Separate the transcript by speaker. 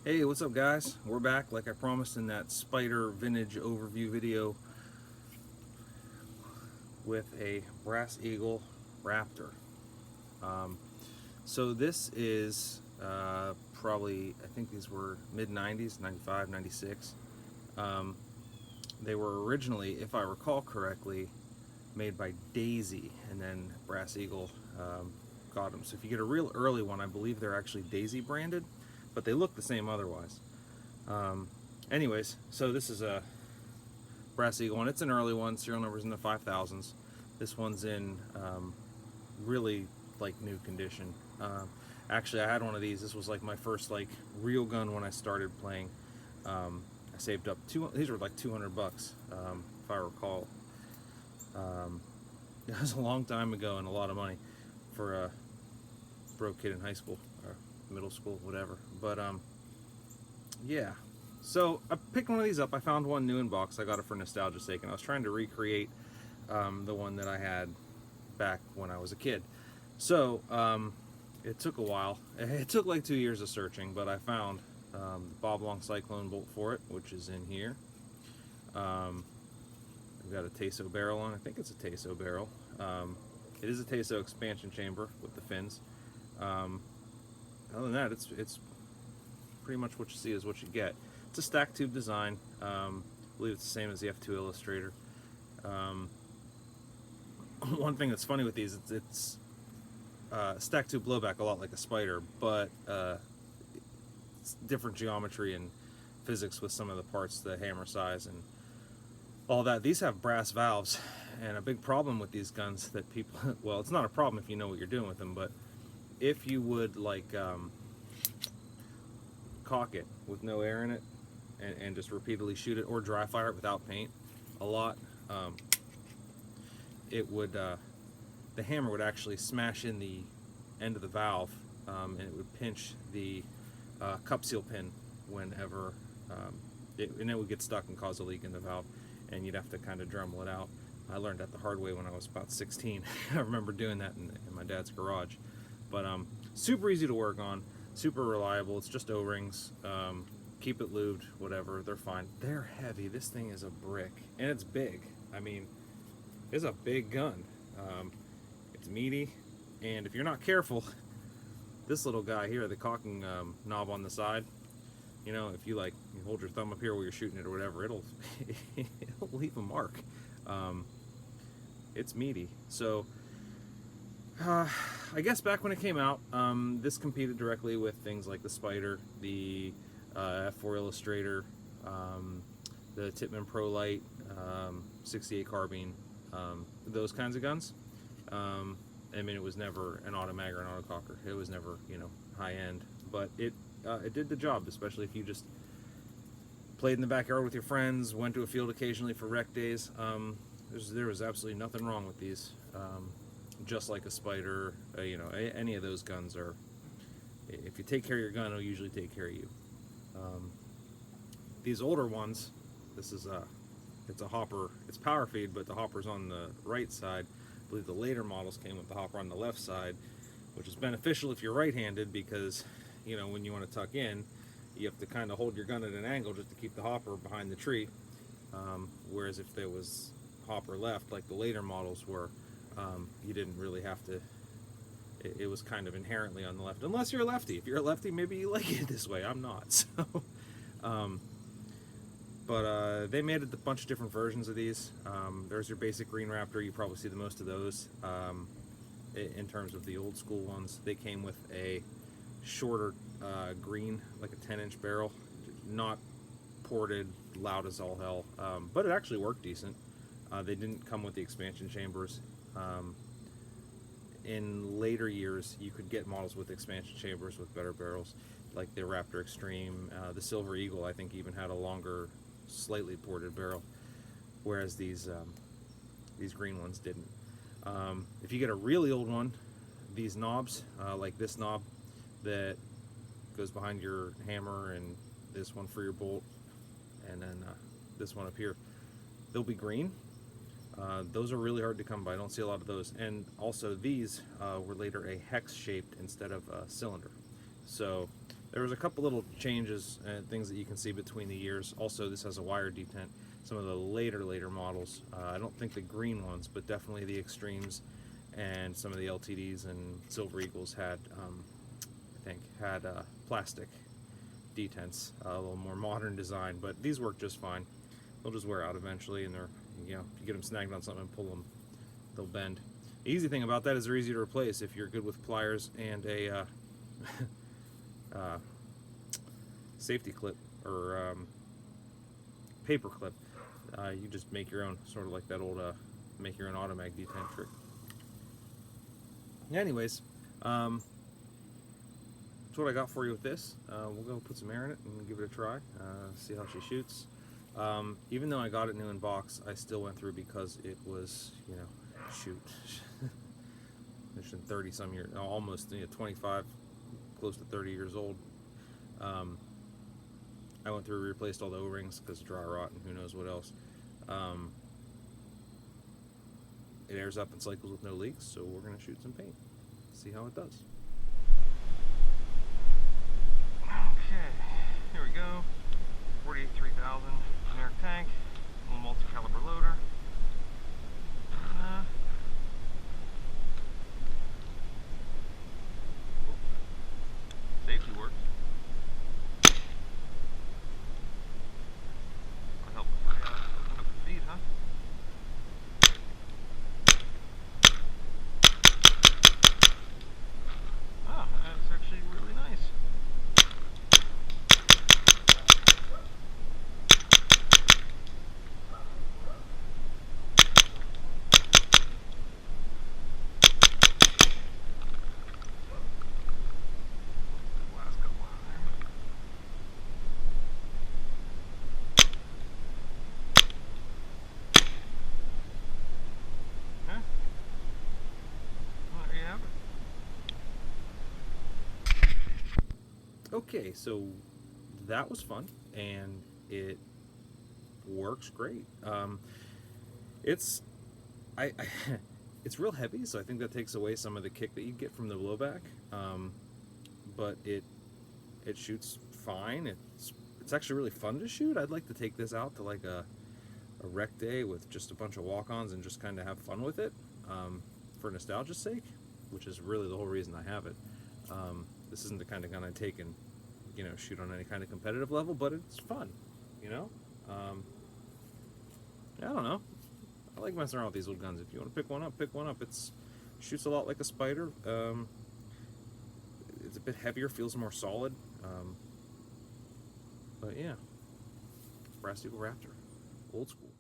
Speaker 1: Hey, what's up guys? We're back like I promised in that spider vintage overview video with a Brass Eagle Raptor. Um, so this is probably, I think these were mid 90s, 95, 96. Um, they were originally, if I recall correctly, made by Daisy, and then Brass Eagle got them. So if you get a real early one, I believe they're actually Daisy branded, but they look the same otherwise. Um, Anyways, so this is a Brass Eagle one. It's an early one. Serial number's in the 5000s. This one's in really like new condition. Actually, I had one of these. This was like my first like real gun when I started playing. I saved up these were like 200 bucks, if I recall. Um, it was a long time ago and a lot of money for a broke kid in high school or middle school, whatever. But yeah. So I picked one of these up. I found one new in box. I got it for nostalgia's sake, and I was trying to recreate the one that I had back when I was a kid. So it took a while. It took like 2 years of searching, but I found the Bob Long Cyclone bolt for it, which is in here. We've got a Teso barrel on. I think it's a Teso barrel. It is a Teso expansion chamber with the fins. Other than that, it's pretty much what you see is what you get. It's a stack tube design. I believe it's the same as the F2 Illustrator. One thing that's funny with these, it's stack tube blowback, a lot like a spider, but it's different geometry and physics with some of the parts, the hammer size and all that. These have brass valves, and a big problem with these guns that people, well, it's not a problem if you know what you're doing with them, but if you would like cock it with no air in it and just repeatedly shoot it, or dry fire it without paint a lot, it would the hammer would actually smash in the end of the valve, and it would pinch the cup seal pin whenever and it would get stuck and cause a leak in the valve, and you'd have to kind of Dremel it out. I learned that the hard way when I was about 16. I remember doing that in my dad's garage. But super easy to work on, super reliable. It's just O-rings. Keep it lubed, whatever. They're fine. They're heavy. This thing is a brick, and it's big. I mean, it's a big gun. It's meaty, and if you're not careful, this little guy here, the cocking knob on the side, you know, if you like, you hold your thumb up here while you're shooting it or whatever, it'll it'll leave a mark. It's meaty. So I guess back when it came out, this competed directly with things like the Spider, the F4 Illustrator, the Tippmann Pro Light, 68 carbine, those kinds of guns. I mean, it was never an automag or an autococker. It was never, you know, high end, but it did the job, especially if you just played in the backyard with your friends, went to a field occasionally for rec days. There was absolutely nothing wrong with these. Just like a Spider, you know, any of those guns are, if you take care of your gun, it'll usually take care of you. These older ones, this is it's a hopper, it's power feed, but the hopper's on the right side. I believe the later models came with the hopper on the left side, which is beneficial if you're right-handed, because, you know, when you want to tuck in, you have to kind of hold your gun at an angle just to keep the hopper behind the tree. Whereas if there was hopper left, like the later models were, you didn't really have to. It was kind of inherently on the left, unless you're a lefty. If you're a lefty, maybe you like it this way. I'm not. So, but they made a bunch of different versions of these. There's your basic green Raptor. You probably see the most of those. In terms of the old school ones, they came with a shorter green, like a 10-inch barrel, not ported, loud as all hell, but it actually worked decent. They didn't come with the expansion chambers. In later years, you could get models with expansion chambers with better barrels, like the Raptor Extreme. The Silver Eagle, I think, even had a longer, slightly ported barrel, whereas these green ones didn't. If you get a really old one, these knobs, like this knob that goes behind your hammer, and this one for your bolt, and then this one up here, they'll be green. Those are really hard to come by. I don't see a lot of those. And also these were later a hex shaped instead of a cylinder. So There was a couple little changes and things that you can see between the years. Also, this has a wire detent. Some of the later models, I don't think the green ones, but definitely the Extremes and some of the LTDs and Silver Eagles had, I think, had plastic detents, a little more modern design, but these work just fine. They'll just wear out eventually, and they're, you know, if you get them snagged on something and pull them, they'll bend. The easy thing about that is they're easy to replace if you're good with pliers and a safety clip or paper clip. You just make your own, sort of like that old make your own automag detent trick. Anyways, that's what I got for you with this. We'll go put some air in it and give it a try, see how she shoots. Even though I got it new in box, I still went through because it was, you know, shoot, mission 30 some years, almost, you know, 25, close to 30 years old. I went through and replaced all the O-rings because of dry rot and who knows what else. It airs up and cycles with no leaks, so we're going to shoot some paint, see how it does. Okay, here we go. 43,000 generic tank, little multi-caliber loader. Safety works. That'll help open up the feed, huh? Oh, that's actually really nice. Okay, so that was fun, and it works great. It's it's real heavy, so I think that takes away some of the kick that you get from the blowback. But it shoots fine. It's actually really fun to shoot. I'd like to take this out to like a rec day with just a bunch of walk-ons and just kind of have fun with it, for nostalgia's sake, which is really the whole reason I have it. This isn't the kind of gun I take and, you know, shoot on any kind of competitive level, but it's fun, you know? I don't know. I like messing around with these old guns. If you want to pick one up, pick one up. It shoots a lot like a Spider. It's a bit heavier, feels more solid. But yeah, Brass Eagle Raptor, old school.